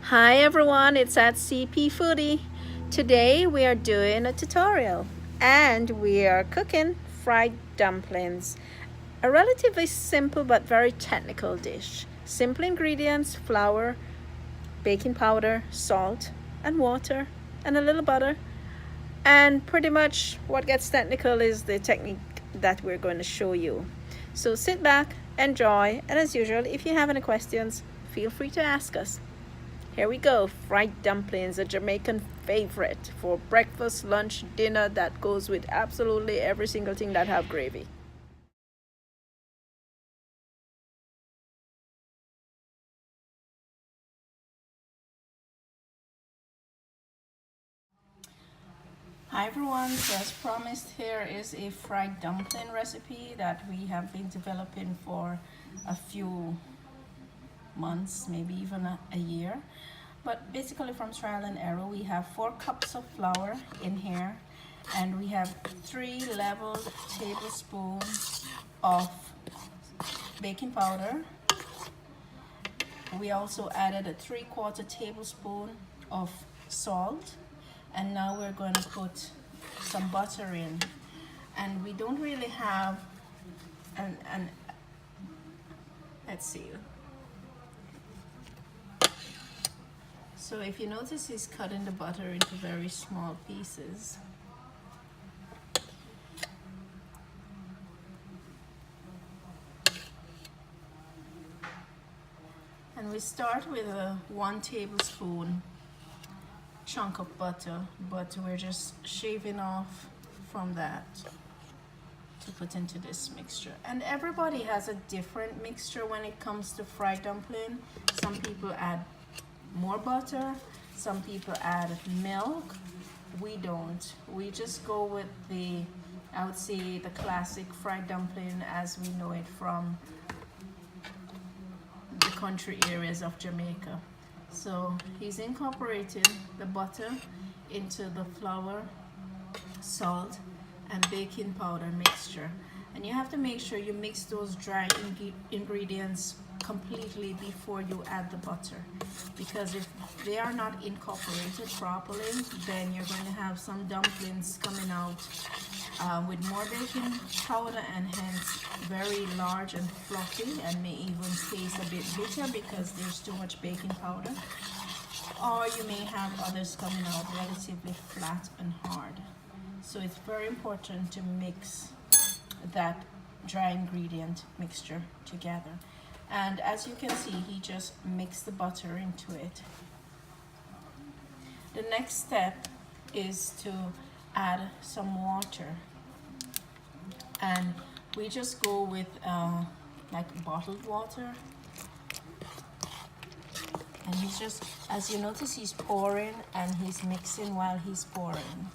Hi everyone, it's at CP Foodie. Today we are doing a tutorial and we are cooking fried dumplings. A relatively simple but very technical dish. Simple ingredients: flour, baking powder, salt, and water, and a little butter. And pretty much what gets technical is the technique that we're going to show you. So sit back, enjoy, and as usual, if you have any questions, feel free to ask us. Here we go. Fried dumplings, a Jamaican favorite for breakfast, lunch, dinner, that goes with absolutely every single thing that have gravy. Hi everyone, so as promised, here is a fried dumpling recipe that we have been developing for a few months, maybe even a year. But basically from trial and error, we have 4 cups of flour in here, and we have 3 level tablespoons of baking powder. We also added a 3/4 tablespoon of salt, and now we're going to put some butter in. And we don't really have an let's see. So if you notice, he's cutting the butter into very small pieces. And we start with a 1 tablespoon chunk of butter, but we're just shaving off from that to put into this mixture. And everybody has a different mixture when it comes to fried dumpling. Some people add more butter, some people add milk. We don't. We just go with the, I would say, the classic fried dumpling as we know it from the country areas of Jamaica. So he's incorporating the butter into the flour, salt, and baking powder mixture. And you have to make sure you mix those dry ingredients completely before you add the butter, because if they are not incorporated properly, then you're going to have some dumplings coming out with more baking powder and hence very large and fluffy, and may even taste a bit bitter because there's too much baking powder. Or you may have others coming out relatively flat and hard. So it's very important to mix that dry ingredient mixture together. And as you can see, he just mixed the butter into it. The next step is to add some water, and we just go with like bottled water. And he's just, as you notice, he's pouring and he's mixing while he's pouring.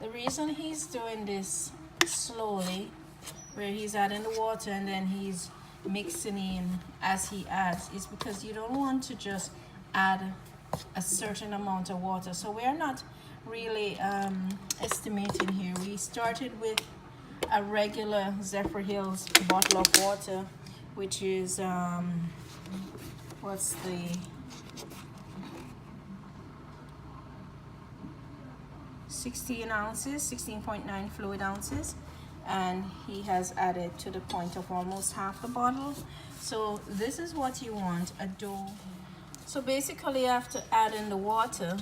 The reason he's doing this slowly, where he's adding the water and then he's mixing in as he adds, is because you don't want to just add a certain amount of water. So we're not really estimating here. We started with a regular Zephyr Hills bottle of water, which is what's the 16 ounces, 16.9 fluid ounces, and he has added to the point of almost half the bottle. So this is what you want, a dough. So basically, after adding the water,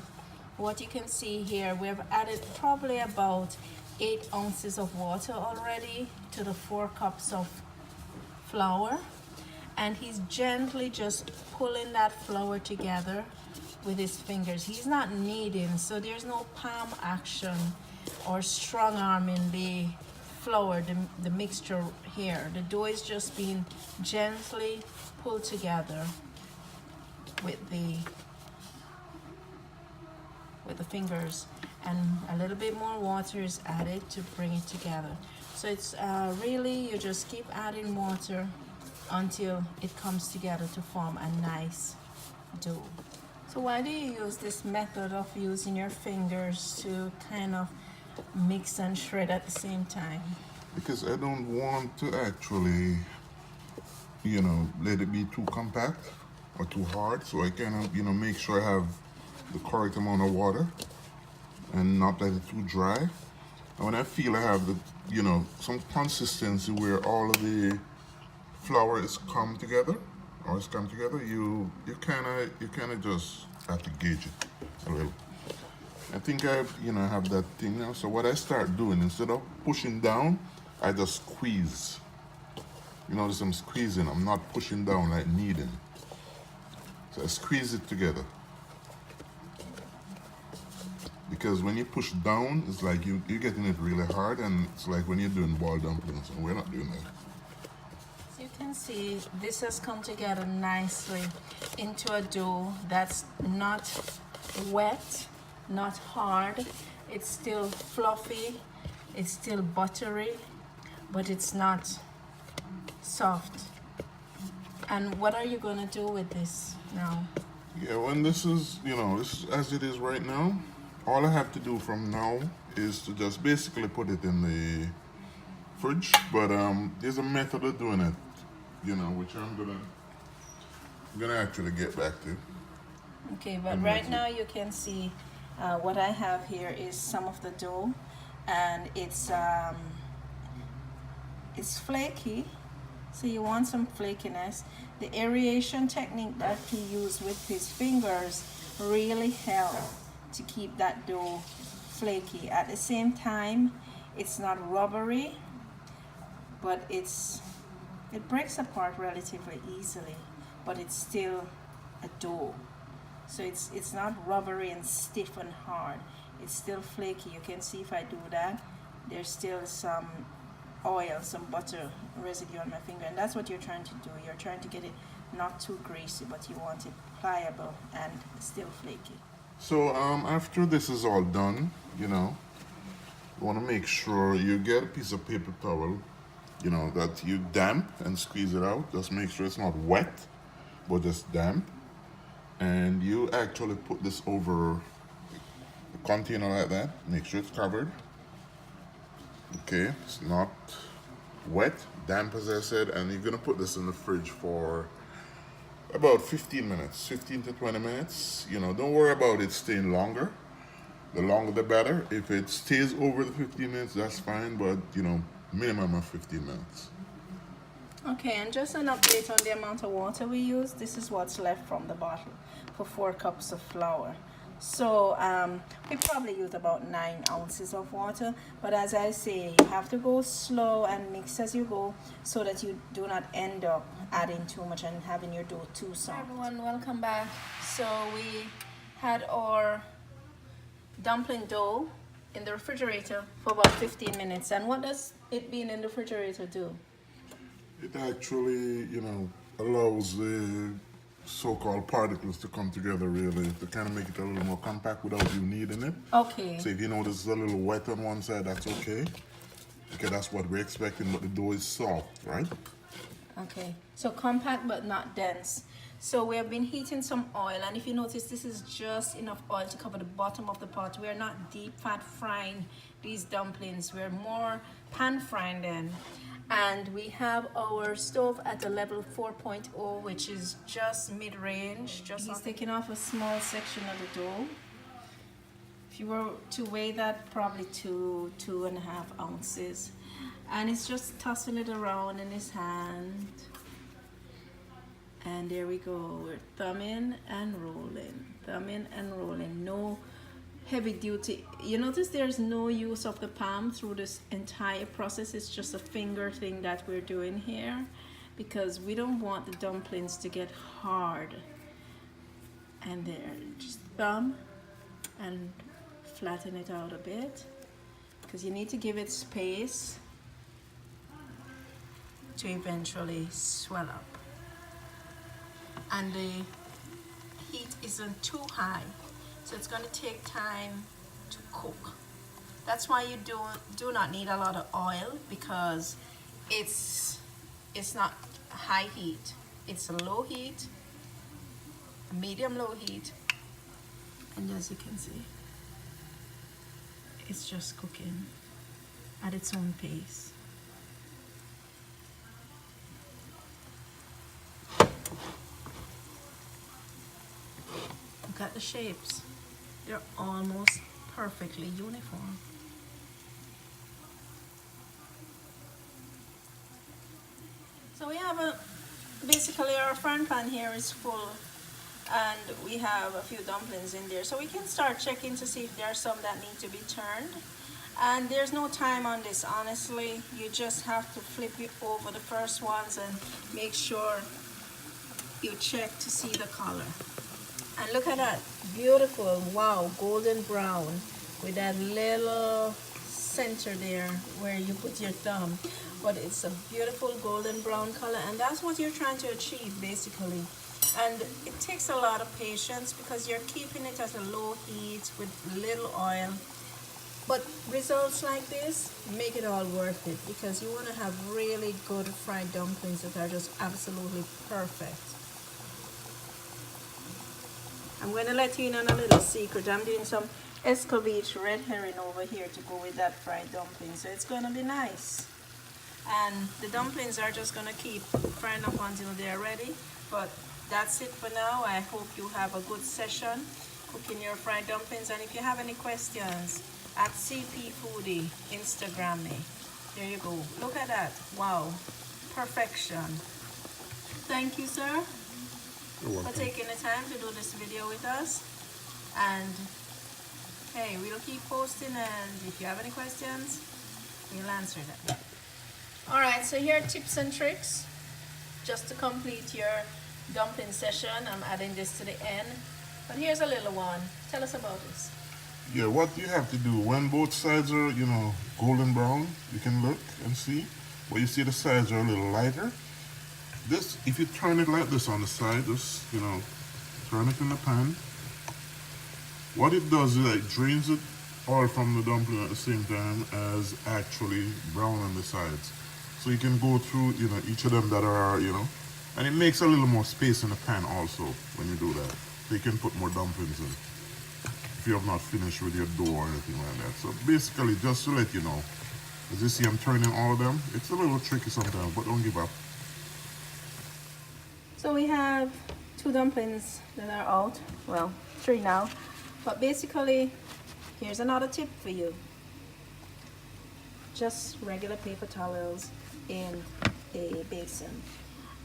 what you can see here, we've added probably about 8 ounces of water already to the 4 cups of flour, and he's gently just pulling that flour together with his fingers. He's not kneading, so there's no palm action or strong arming the flour, the mixture here. The dough is just being gently pulled together with the fingers, and a little bit more water is added to bring it together. So it's really, you just keep adding water until it comes together to form a nice dough. So why do you use this method of using your fingers to kind of mix and shred at the same time? because I don't want to actually, let it be too compact or too hard. So I kind of, make sure I have the correct amount of water and not let it too dry. And when I feel I have the, some consistency where all of the flour is come together, or it's come together, you kind of just have to gauge it a little. I think I have that thing now. So what I start doing, instead of pushing down, I just squeeze. You notice I'm squeezing. I'm not pushing down like kneading. So I squeeze it together. Because when you push down, it's like you're getting it really hard, and it's like when you're doing ball dumplings, and we're not doing that. So you can see this has come together nicely into a dough that's not wet, not hard. It's still fluffy, it's still buttery, but it's not soft. And what are you gonna do with this now? Yeah, when this is, this is as it is right now, all I have to do from now is to just basically put it in the fridge. But there's a method of doing it, which I'm gonna actually get back to. Okay, but right now you can see what I have here is some of the dough, and it's flaky. So you want some flakiness. The aeration technique that he used with his fingers really helped to keep that dough flaky. At the same time, it's not rubbery, but it breaks apart relatively easily, but it's still a dough. So it's not rubbery and stiff and hard. It's still flaky. You can see if I do that, there's still some oil, some butter residue on my finger, and that's what you're trying to do. You're trying to get it not too greasy, but you want it pliable and still flaky. So after this is all done, you want to make sure you get a piece of paper towel, that you damp and squeeze it out. Just make sure it's not wet, but just damp. And you actually put this over a container like that. Make sure it's covered. Okay, it's not wet, damp as I said, and you're gonna put this in the fridge for about 15 minutes, 15 to 20 minutes. Don't worry about it staying longer. The longer the better. If it stays over the 15 minutes, that's fine, but minimum of 15 minutes. Okay, and just an update on the amount of water we use. This is what's left from the bottle for 4 cups of flour. So we probably use about 9 ounces of water, but as I say, you have to go slow and mix as you go so that you do not end up adding too much and having your dough too soft. Hi everyone, welcome back. So we had our dumpling dough in the refrigerator for about 15 minutes. And what does it being in the refrigerator do? It actually, allows the so-called particles to come together really, to kind of make it a little more compact without you kneading it. Okay. So if you notice it's a little wet on one side, that's okay. Okay, that's what we're expecting, but the dough is soft, right? Okay, so compact but not dense. So we have been heating some oil, and if you notice, this is just enough oil to cover the bottom of the pot. We're not deep fat frying these dumplings, we're more pan frying them. And we have our stove at a level 4.0, which is just mid-range. He's taking off a small section of the dough. If you were to weigh that, probably 2.5 ounces. And it's just tossing it around in his hand. And there we go. We're thumbing and rolling. No heavy duty. You notice there's no use of the palm through this entire process. It's just a finger thing that we're doing here because we don't want the dumplings to get hard. And there, just thumb and flatten it out a bit because you need to give it space to eventually swell up. And the heat isn't too high, so it's going to take time to cook. That's why you do not need a lot of oil, because it's not high heat. It's a low heat, a medium low heat, and as you can see, it's just cooking at its own pace. Look at the shapes. They're almost perfectly uniform. So we have basically our front pan here is full, and we have a few dumplings in there. So we can start checking to see if there are some that need to be turned. And there's no time on this, honestly. You just have to flip it over the first ones and make sure you check to see the color. And look at that, beautiful, wow, golden brown with that little center there where you put your thumb. But it's a beautiful golden brown color, and that's what you're trying to achieve basically. And it takes a lot of patience because you're keeping it at a low heat with little oil. But results like this make it all worth it, because you want to have really good fried dumplings that are just absolutely perfect. I'm going to let you in on a little secret. I'm doing some escovitch red herring over here to go with that fried dumpling, so it's going to be nice. And the dumplings are just going to keep frying up until they're ready. But that's it for now. I hope you have a good session cooking your fried dumplings, and if you have any questions, at CP Foodie, Instagram me. There you go. Look at that. Wow. Perfection. Thank you, sir, for taking the time to do this video with us. And hey, we'll keep posting, and if you have any questions, we'll answer them. Alright, so here are tips and tricks just to complete your dumpling session. I'm adding this to the end. But here's a little one. Tell us about this. Yeah, what you have to do when both sides are, golden brown, you can look and see. But you see the sides are a little lighter. This, if you turn it like this on the side, just, turn it in the pan. What it does is it drains it all from the dumpling at the same time as actually brown on the sides. So you can go through, each of them that are, and it makes a little more space in the pan also when you do that. So you can put more dumplings in if you have not finished with your dough or anything like that. So basically, just to let you know, as you see, I'm turning all of them. It's a little tricky sometimes, but don't give up. So we have 2 dumplings that are out. Well, 3 now. But basically, here's another tip for you. Just regular paper towels in a basin,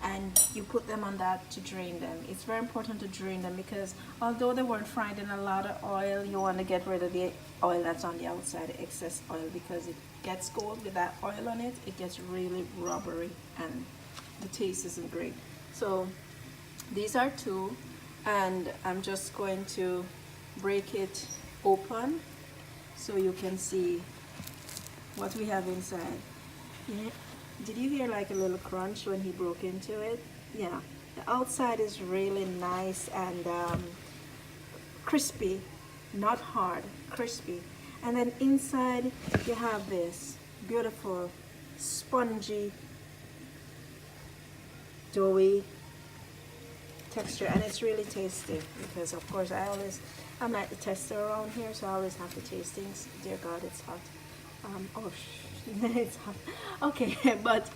and you put them on that to drain them. It's very important to drain them because although they weren't fried in a lot of oil, you want to get rid of the oil that's on the outside, the excess oil, because it gets cold with that oil on it. It gets really rubbery and the taste isn't great. So these are 2, and I'm just going to break it open so you can see what we have inside. Yeah. Did you hear like a little crunch when he broke into it? Yeah, the outside is really nice and crispy, not hard, crispy. And then inside you have this beautiful spongy doughy texture, and it's really tasty because of course I'm like the tester around here, so I always have to taste things. Dear God, it's hot. It's hot. Okay, but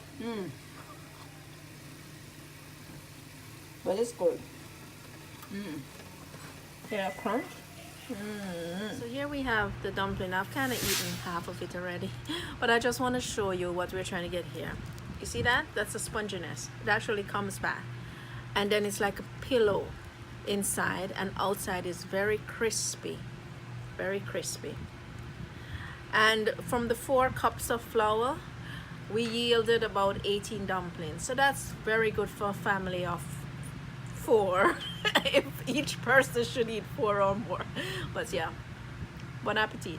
it's good. Yeah, crunch. So here we have the dumpling. I've kind of eaten half of it already, but I just want to show you what we're trying to get here. You see that? That's the sponginess. It actually comes back, and then it's like a pillow inside, and outside is very crispy, very crispy. And from the 4 cups of flour, we yielded about 18 dumplings. So that's very good for a family of 4. If each person should eat 4 or more. But yeah, bon appetit.